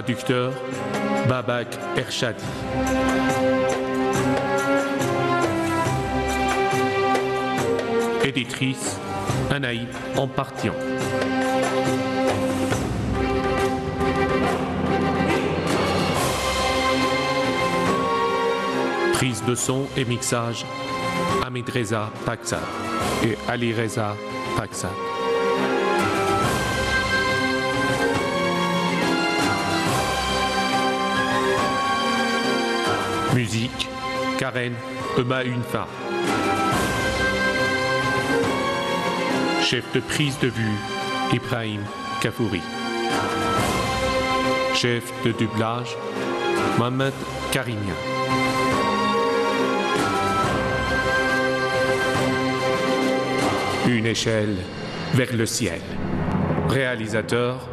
Traducteur, Babak Ershadi. Éditrice, Anaï Ampartian. Prise de son et mixage, Hamid Reza Paksad et Ali Reza Paksad. Musique, Karen Emaunfa. Chef de prise de vue, Ibrahim Kafouri. Chef de doublage, Mohamed Karimia. Une échelle vers le ciel. Réalisateur,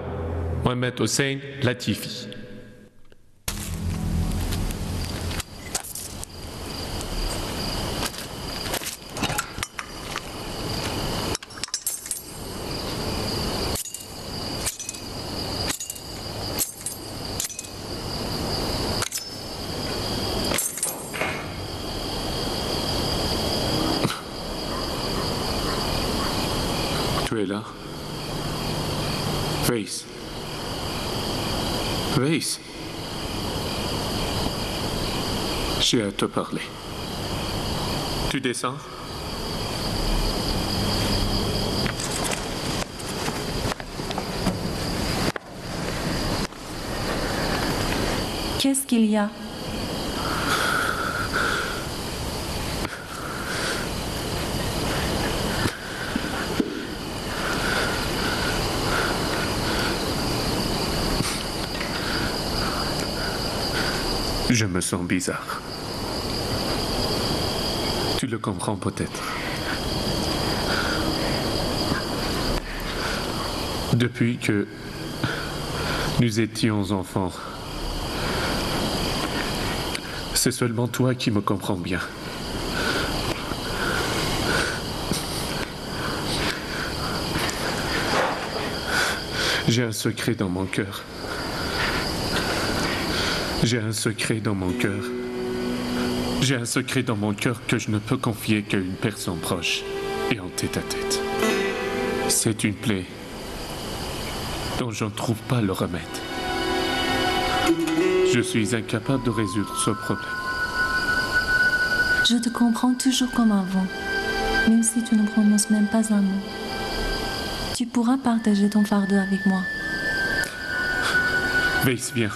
Mohamed Hossein Latifi. Tu es là? Face. Face. J'ai à te parler. Tu descends? Qu'est-ce qu'il y a? Je me sens bizarre. Tu le comprends peut-être. Depuis que nous étions enfants, c'est seulement toi qui me comprends bien. J'ai un secret dans mon cœur. J'ai un secret dans mon cœur. J'ai un secret dans mon cœur que je ne peux confier qu'à une personne proche et en tête-à-tête. C'est une plaie dont je ne trouve pas le remède. Je suis incapable de résoudre ce problème. Je te comprends toujours comme avant, même si tu ne prononces même pas un mot. Tu pourras partager ton fardeau avec moi. Veis, viens.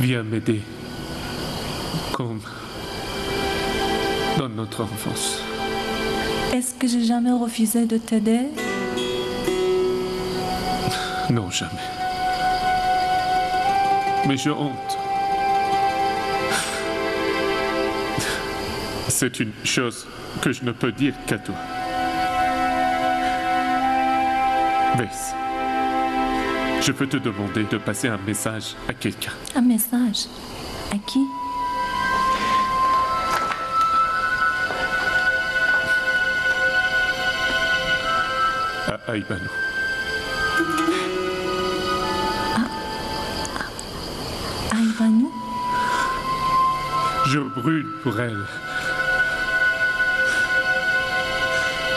Viens m'aider, comme dans notre enfance. Est-ce que j'ai jamais refusé de t'aider? Non, jamais. Mais j'ai honte. C'est une chose que je ne peux dire qu'à toi. Veis. Je peux te demander de passer un message à quelqu'un. Un message? À qui? À Ibanou. À Ibanou? Je brûle pour elle.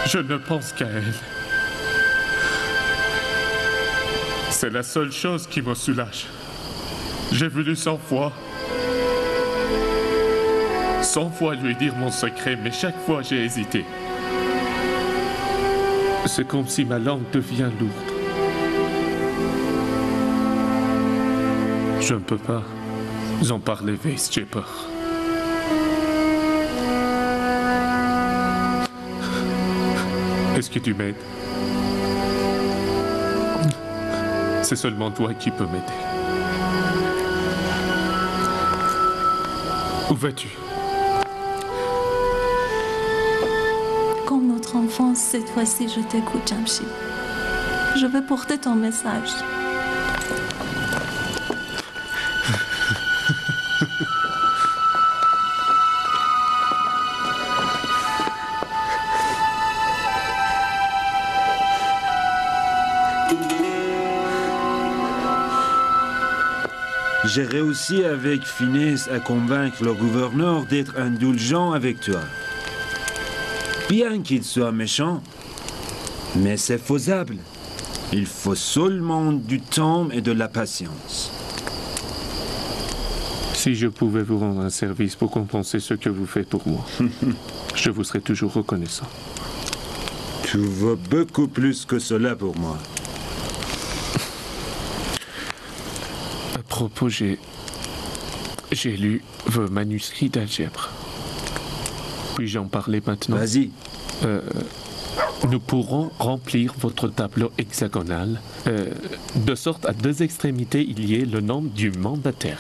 Je ne pense qu'à elle. C'est la seule chose qui me soulage. J'ai voulu 100 fois lui dire mon secret, mais chaque fois j'ai hésité. C'est comme si ma langue devient lourde. Je ne peux pas en parler, Veis, j'ai peur. Est-ce que tu m'aides? C'est seulement toi qui peux m'aider. Où vas-tu? Comme notre enfance, cette fois-ci, je t'écoute, Jamshid. Je veux porter ton message. j'ai réussi avec finesse à convaincre le gouverneur d'être indulgent avec toi. Bien qu'il soit méchant, mais c'est faisable. Il faut seulement du temps et de la patience. Si je pouvais vous rendre un service pour compenser ce que vous faites pour moi, je vous serais toujours reconnaissant. Tu vaux beaucoup plus que cela pour moi. À propos, j'ai lu vos manuscrits d'algèbre. Puis-je en parler maintenant? Vas-y. Nous pourrons remplir votre tableau hexagonal de sorte à deux extrémités il y ait le nom du mandataire.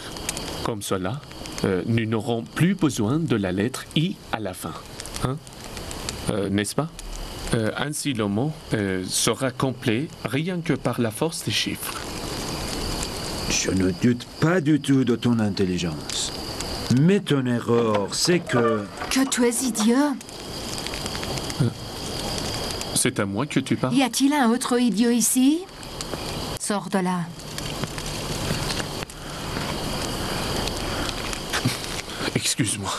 Comme cela, nous n'aurons plus besoin de la lettre I à la fin. Hein? N'est-ce pas? Ainsi, le mot sera complet rien que par la force des chiffres. Je ne doute pas du tout de ton intelligence. Mais ton erreur, c'est que... Que tu es idiot. C'est à moi que tu parles? Y a-t-il un autre idiot ici? Sors de là. Excuse-moi.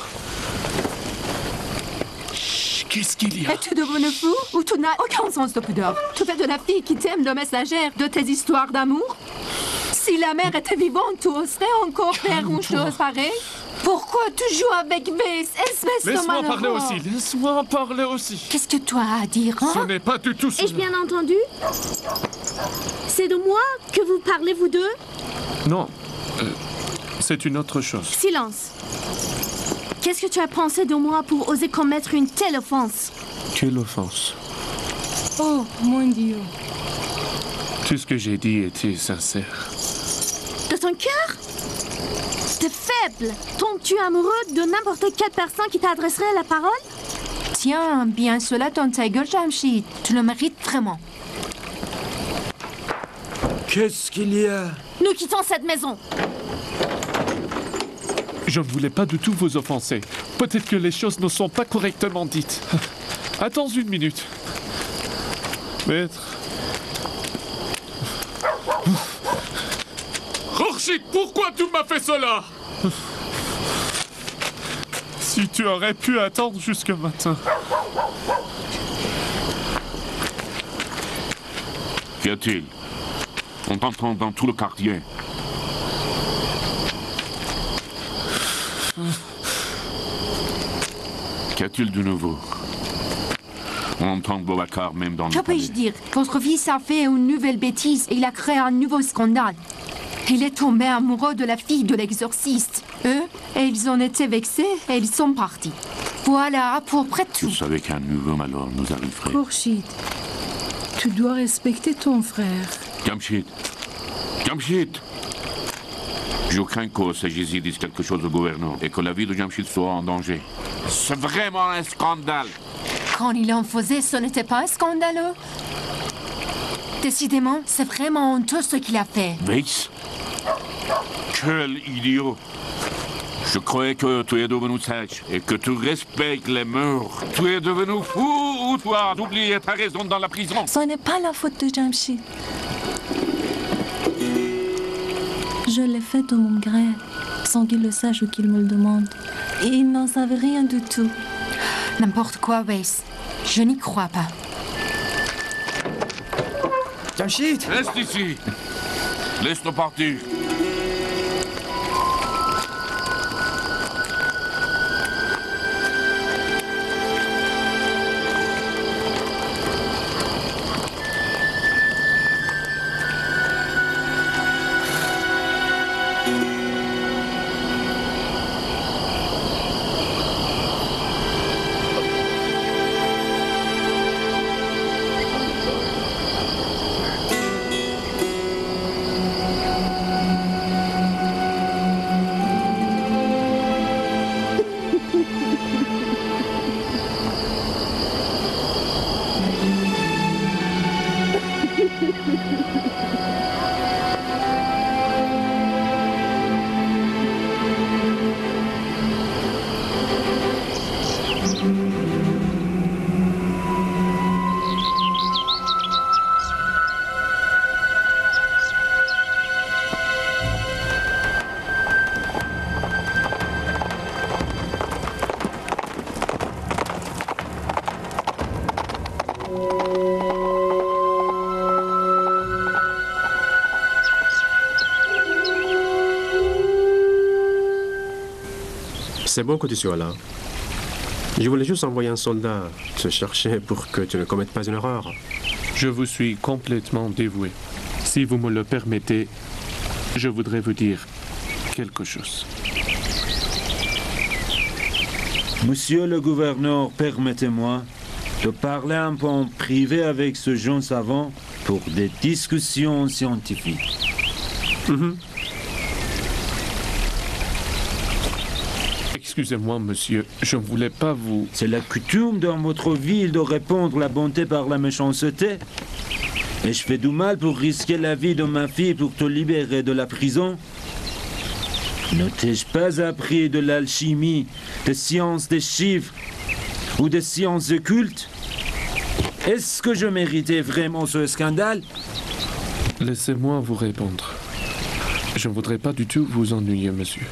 Qu'est-ce qu'il y a? Es-tu devenu fou? Ou tu n'as aucun sens de pudeur? Tu fais de la fille qui t'aime le messagère de tes histoires d'amour? Si la mère était vivante, tu oserais encore faire une chose pareille? Pourquoi tu joues avec Bess, espèce de Laisse-moi malheureux? parler aussi, laisse-moi parler aussi. Qu'est-ce que tu as à dire, hein? Ce n'est pas du tout cela. Ai-je bien entendu? C'est de moi que vous parlez, vous deux? Non, c'est une autre chose. Silence. Qu'est-ce que tu as pensé de moi pour oser commettre une telle offense? Quelle offense? Oh, mon Dieu. Tout ce que j'ai dit était sincère. De ton cœur? T'es faible. Tombes-tu amoureux de n'importe quelle personne qui t'adresserait la parole? Tiens, bien cela dans ta gueule, Jamshid. Tu le mérites vraiment. Qu'est-ce qu'il y a? Nous quittons cette maison. Je ne voulais pas du tout vous offenser. Peut-être que les choses ne sont pas correctement dites. Attends une minute. Maître. Khorshid, pourquoi tu m'as fait cela? Si tu aurais pu attendre jusqu'au matin. Qu'y a-t-il? On t'entend dans tout le quartier. Qu'y a-t-il de nouveau? On entend Boubacar même dans le Que puis-je palais. dire? Votre fils a fait une nouvelle bêtise et il a créé un nouveau scandale. Il est tombé amoureux de la fille de l'exorciste. Eux, et ils en étaient vexés et ils sont partis. Voilà, à peu près tout. Je savais qu'un nouveau malheur nous arriverait. Khorshid, tu dois respecter ton frère. Jamshid! Jamshid! Je crains qu'au CGZ dise quelque chose au gouverneur et que la vie de Jamshid soit en danger. C'est vraiment un scandale! Quand il en faisait, ce n'était pas scandaleux. Décidément, c'est vraiment honteux ce qu'il a fait. Weiss? Quel idiot! Je croyais que tu es devenu sage et que tu respectes les mœurs. Tu es devenu fou ou tu as oublié ta raison dans la prison? Ce n'est pas la faute de Jamshid. Je l'ai fait de mon gré, sans qu'il le sache ou qu'il me le demande. Et il n'en savait rien du tout. N'importe quoi, Weiss. Je n'y crois pas. Jamshid! Reste ici! Laisse-le partir! C'est bon que tu sois là. Je voulais juste envoyer un soldat te chercher pour que tu ne commettes pas une erreur. Je vous suis complètement dévoué. Si vous me le permettez, je voudrais vous dire quelque chose. Monsieur le gouverneur, permettez-moi de parler un peu en privé avec ce jeune savant pour des discussions scientifiques. Excusez-moi, monsieur, je ne voulais pas vous... C'est la coutume dans votre ville de répondre la bonté par la méchanceté. Et je fais du mal pour risquer la vie de ma fille pour te libérer de la prison. Ne t'ai-je pas appris de l'alchimie, des sciences des chiffres ou des sciences occultes? Est-ce que je méritais vraiment ce scandale? Laissez-moi vous répondre. Je ne voudrais pas du tout vous ennuyer, monsieur.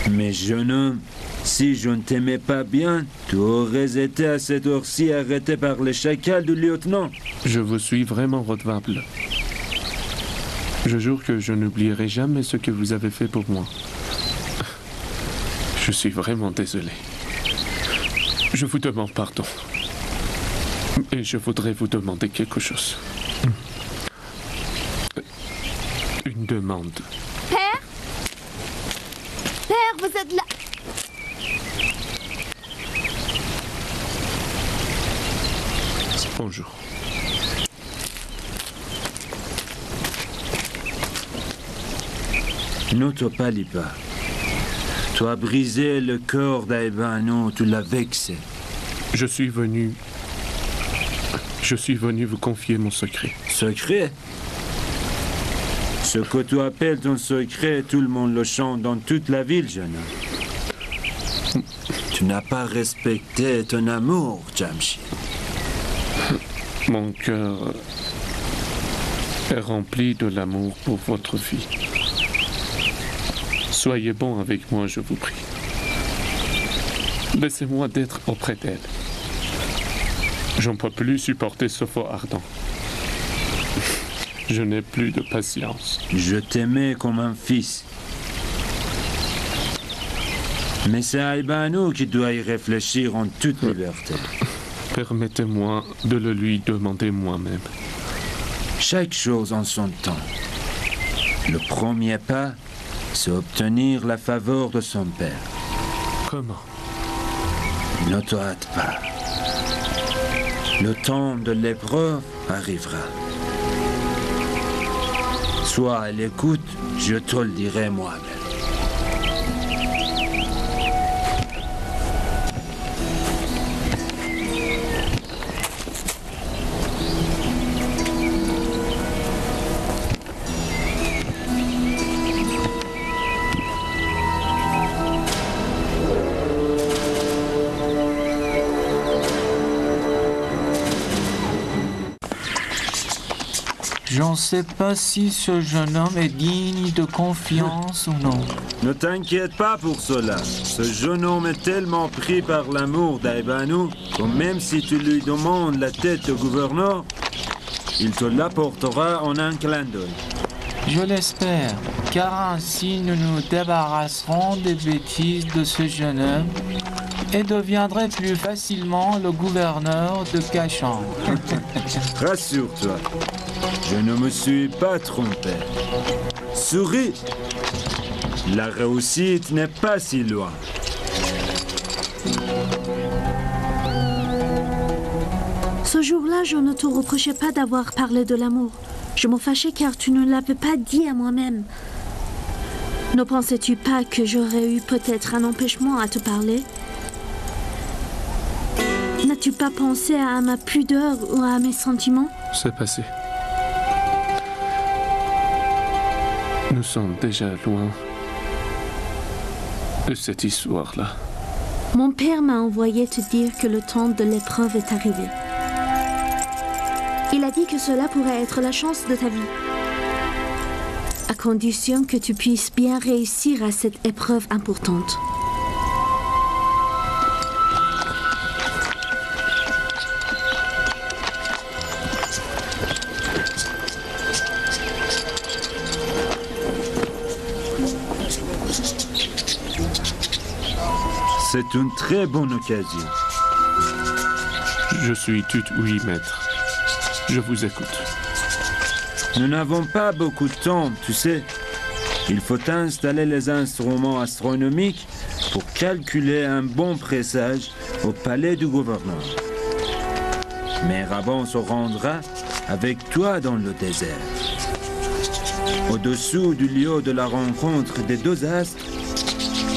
Mais jeune homme, si je ne t'aimais pas bien, tu aurais été à cette heure-ci arrêté par les chacals du lieutenant. Je vous suis vraiment redevable. Je jure que je n'oublierai jamais ce que vous avez fait pour moi. Je suis vraiment désolé. Je vous demande pardon. Et je voudrais vous demander quelque chose. Une demande. Père? Père, vous êtes là? Bonjour. Ne te pâlis pas. Tu as brisé le cœur d'Aibano, tu l'as vexé. Je suis venu vous confier mon secret. Secret? Ce que tu appelles ton secret, tout le monde le chante dans toute la ville, jeune homme. Tu n'as pas respecté ton amour, Jamshid. Mon cœur est rempli de l'amour pour votre fille. Soyez bon avec moi, je vous prie. Laissez-moi d'être auprès d'elle. Je ne peux plus supporter ce feu ardent. Je n'ai plus de patience. Je t'aimais comme un fils. Mais c'est Aibano qui doit y réfléchir en toute liberté. Permettez-moi de le lui demander moi-même. Chaque chose en son temps. Le premier pas, c'est obtenir la faveur de son père. Comment? Ne te hâte pas. Le temps de l'épreuve arrivera. Sois à l'écoute, je te le dirai moi-même. Je ne sais pas si ce jeune homme est digne de confiance ou non. Ne t'inquiète pas pour cela. Ce jeune homme est tellement pris par l'amour d'Aibano que même si tu lui demandes la tête de gouverneur, il te l'apportera en un clin d'œil. Je l'espère, car ainsi nous nous débarrasserons des bêtises de ce jeune homme et deviendrai plus facilement le gouverneur de Cachan. Rassure-toi, je ne me suis pas trompé. Souris, la réussite n'est pas si loin. Ce jour-là, je ne te reprochais pas d'avoir parlé de l'amour. Je me fâchais car tu ne l'avais pas dit à moi-même. Ne pensais-tu pas que j'aurais eu peut-être un empêchement à te parler? N'as-tu pas pensé à ma pudeur ou à mes sentiments? C'est passé. Nous sommes déjà loin de cette histoire-là. Mon père m'a envoyé te dire que le temps de l'épreuve est arrivé. Il a dit que cela pourrait être la chance de ta vie, à condition que tu puisses bien réussir à cette épreuve importante. C'est une très bonne occasion. Je suis tout oui, maître. Je vous écoute. Nous n'avons pas beaucoup de temps, tu sais. Il faut installer les instruments astronomiques pour calculer un bon présage au palais du gouverneur. Merabon se rendra avec toi dans le désert. Au-dessous du lieu de la rencontre des deux astres,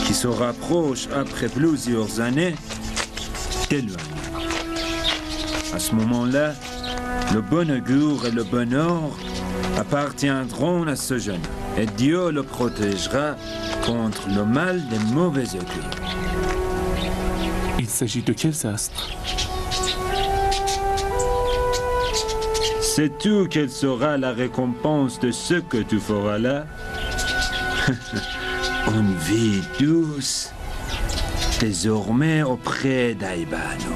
qui se rapprochent après plusieurs années, t'éloigne. À ce moment-là, le bon augure et le bonheur appartiendront à ce jeune, et Dieu le protégera contre le mal des mauvais augures. Il s'agit de quels astres? Sais-tu quelle sera la récompense de ce que tu feras là? Une vie douce, désormais auprès d'Aibano.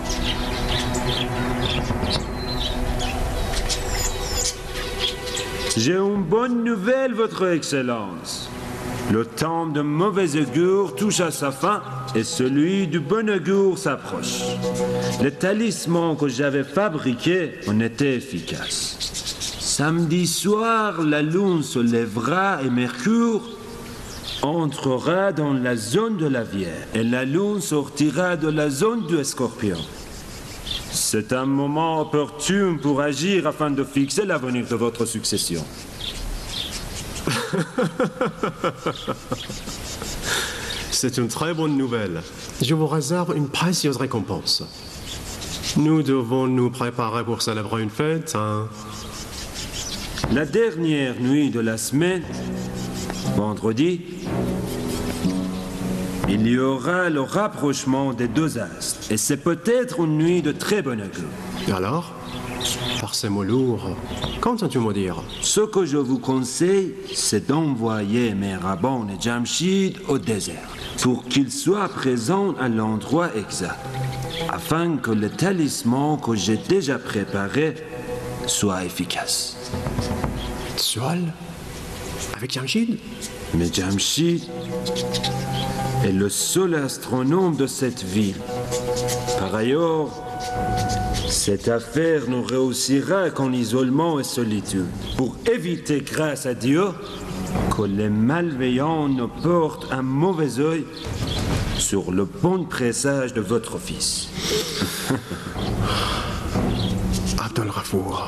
J'ai une bonne nouvelle, Votre Excellence. Le temps de mauvais augure touche à sa fin et celui du bon augure s'approche. Le talisman que j'avais fabriqué en était efficace. Samedi soir, la lune se lèvera et Mercure entrera dans la zone de la Vierge et la lune sortira de la zone du Scorpion. C'est un moment opportun pour agir afin de fixer l'avenir de votre succession. C'est une très bonne nouvelle. Je vous réserve une précieuse récompense. Nous devons nous préparer pour célébrer une fête, hein? La dernière nuit de la semaine, vendredi, il y aura le rapprochement des deux astres. Et c'est peut-être une nuit de très bon augure. Et alors? Par ces mots lourds, qu'entends-tu me dire? Ce que je vous conseille, c'est d'envoyer Merabon et Jamshid au désert pour qu'ils soient présents à l'endroit exact, afin que le talisman que j'ai déjà préparé soit efficace. Seul? Avec Jamshid? Mais Jamshid est le seul astronome de cette ville. Par ailleurs, cette affaire ne réussira qu'en isolement et solitude, pour éviter, grâce à Dieu, que les malveillants ne portent un mauvais œil sur le bon présage de votre fils. Abdel Rafour,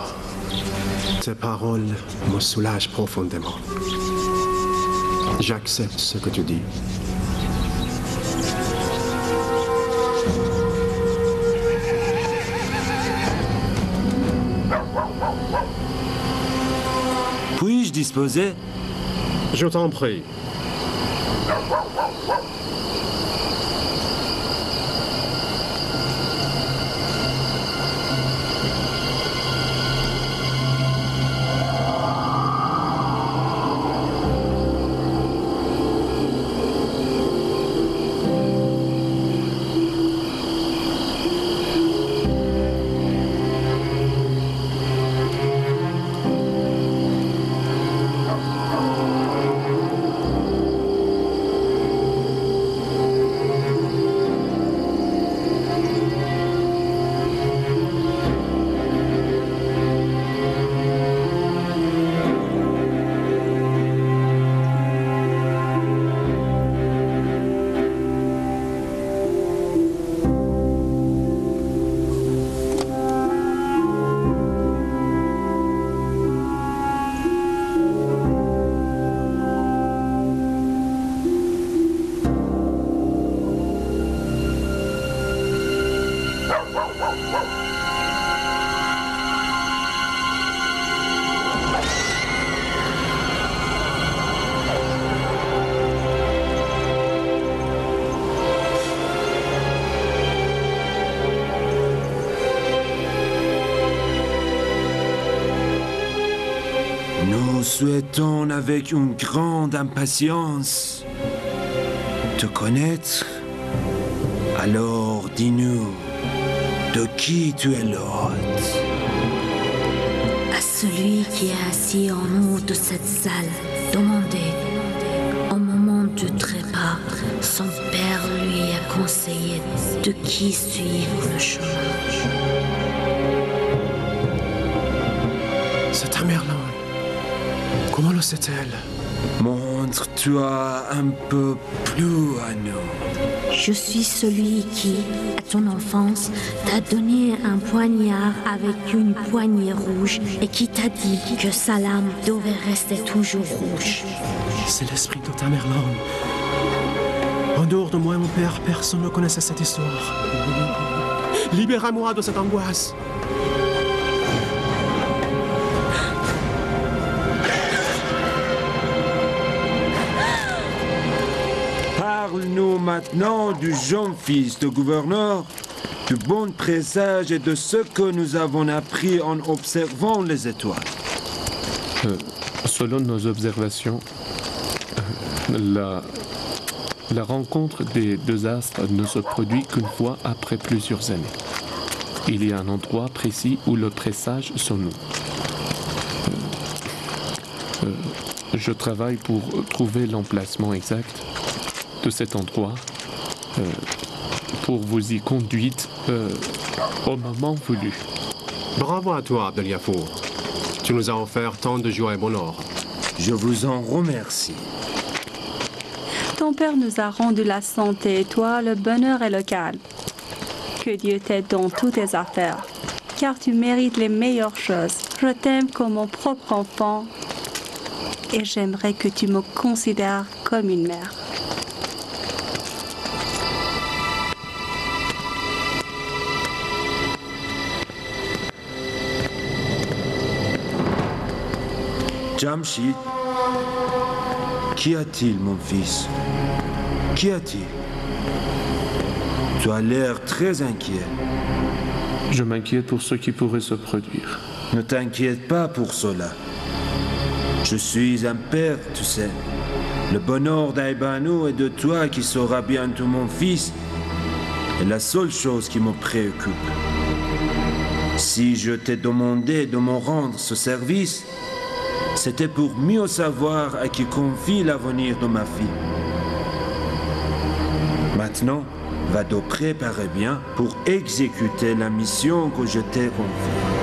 tes paroles me soulagent profondément. J'accepte ce que tu dis. Puis-je disposer? Je t'en prie. Nous souhaitons avec une grande impatience te connaître. Alors dis-nous, de qui tu es l'hôte? À celui qui est assis en haut de cette salle, demandez. Au moment du trépas, son père lui a conseiller de qui suivre le chemin. C'est Tamerlane. Comment le sait-elle? Montre-toi un peu plus à nous. Je suis celui qui, à ton enfance, t'a donné un poignard avec une poignée rouge et qui t'a dit que sa lame devait rester toujours rouge. C'est l'esprit de Tamerlane. En dehors de moi et mon père, personne ne connaissait cette histoire. Libérez-moi de cette angoisse. Parle-nous maintenant du jeune fils de gouverneur, du bon présage et de ce que nous avons appris en observant les étoiles. Selon nos observations, la rencontre des deux astres ne se produit qu'une fois après plusieurs années. Il y a un endroit précis où le présage sont nous. Je travaille pour trouver l'emplacement exact de cet endroit pour vous y conduire au moment voulu. Bravo à toi, Abdeliafour. Tu nous as offert tant de joie et bonheur. Je vous en remercie. Ton père nous a rendu la santé et toi le bonheur et le calme. Que Dieu t'aide dans toutes tes affaires, car tu mérites les meilleures choses. Je t'aime comme mon propre enfant et j'aimerais que tu me considères comme une mère. Jamshid, qu'y a-t-il, mon fils? Qu'y a-t-il? Tu as l'air très inquiet. Je m'inquiète pour ce qui pourrait se produire. Ne t'inquiète pas pour cela. Je suis un père, tu sais. Le bonheur d'Aïbanou et de toi qui sera bientôt mon fils est la seule chose qui me préoccupe. Si je t'ai demandé de me rendre ce service, c'était pour mieux savoir à qui confie l'avenir de ma fille. Maintenant, va te préparer bien pour exécuter la mission que je t'ai confiée.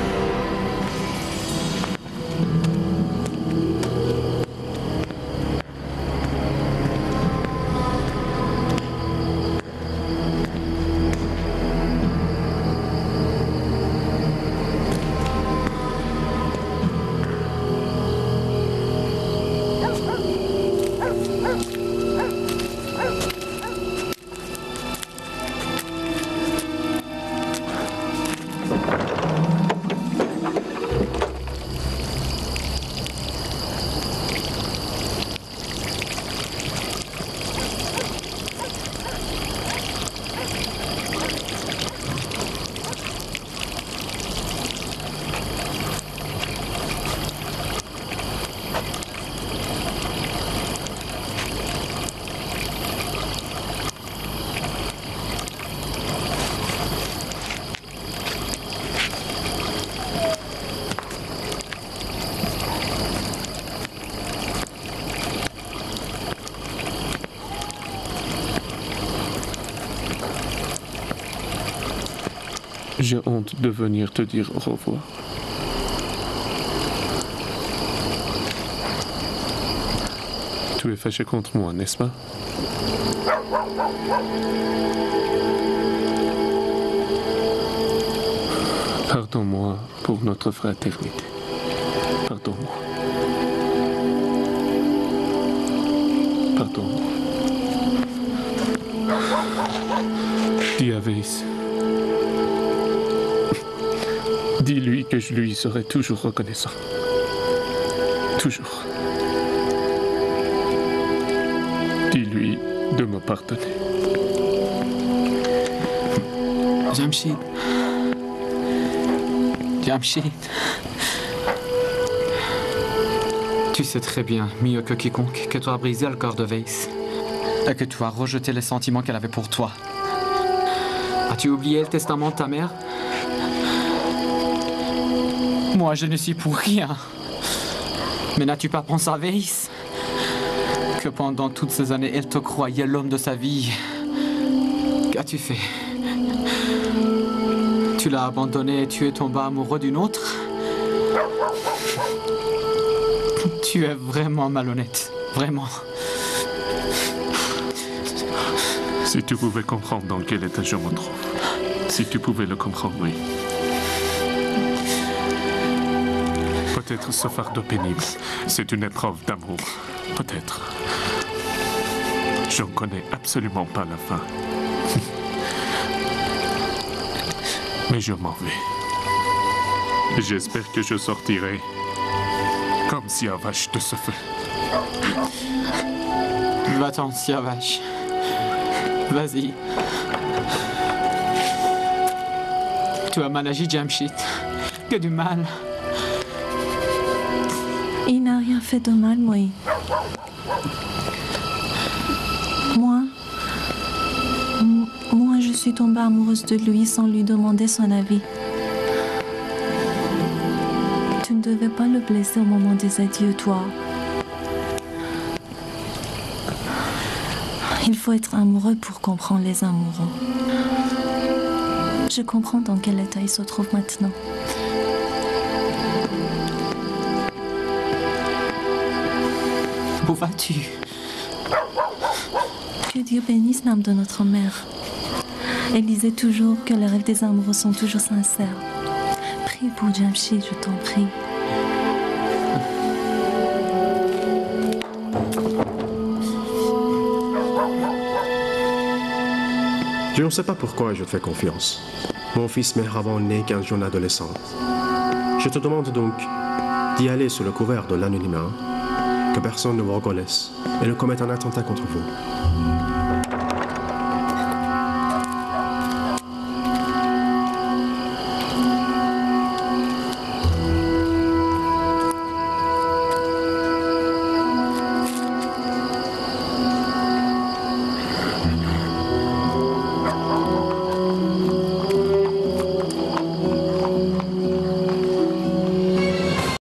J'ai honte de venir te dire au revoir. Tu es fâché contre moi, n'est-ce pas? Pardonne-moi pour notre fraternité. Pardonne-moi. Pardonne-moi. Dis à Weiss. Dis-lui que je lui serai toujours reconnaissant. Toujours. Dis-lui de me pardonner. Jamshid. Jamshid. Tu sais très bien, mieux que quiconque, que tu as brisé le corps de Weiss. Et que tu as rejeté les sentiments qu'elle avait pour toi. As-tu oublié le testament de ta mère? Moi, je ne suis pour rien. Mais n'as-tu pas pensé à Weiss? Que pendant toutes ces années, elle te croyait l'homme de sa vie. qu'as-tu fait? Tu l'as abandonné et tu es tombé amoureux d'une autre? Tu es vraiment malhonnête, vraiment. Si tu pouvais comprendre dans quel état je me trouve. Si tu pouvais le comprendre, oui. Peut-être ce fardeau pénible, c'est une épreuve d'amour. Peut-être. Je ne connais absolument pas la fin. Mais je m'en vais. J'espère que je sortirai comme Siavash de ce feu. Va-t'en, Siavash. Vas-y. Tu as mal agi, Jamshid. Que du mal. Il n'a rien fait de mal, moi. Moi, je suis tombée amoureuse de lui sans lui demander son avis. Tu ne devais pas le blesser au moment des adieux, toi. Il faut être amoureux pour comprendre les amoureux. Je comprends dans quel état il se trouve maintenant. Où vas-tu? Que Dieu bénisse l'âme de notre mère. Elle disait toujours que les rêves des amoureux sont toujours sincères. Prie pour Jamshid, je t'en prie. Je ne sais pas pourquoi je te fais confiance. Mon fils Mehravan n'est qu'un jeune adolescent. Je te demande donc d'y aller sous le couvert de l'anonymat, que personne ne vous reconnaisse et ne commette un attentat contre vous.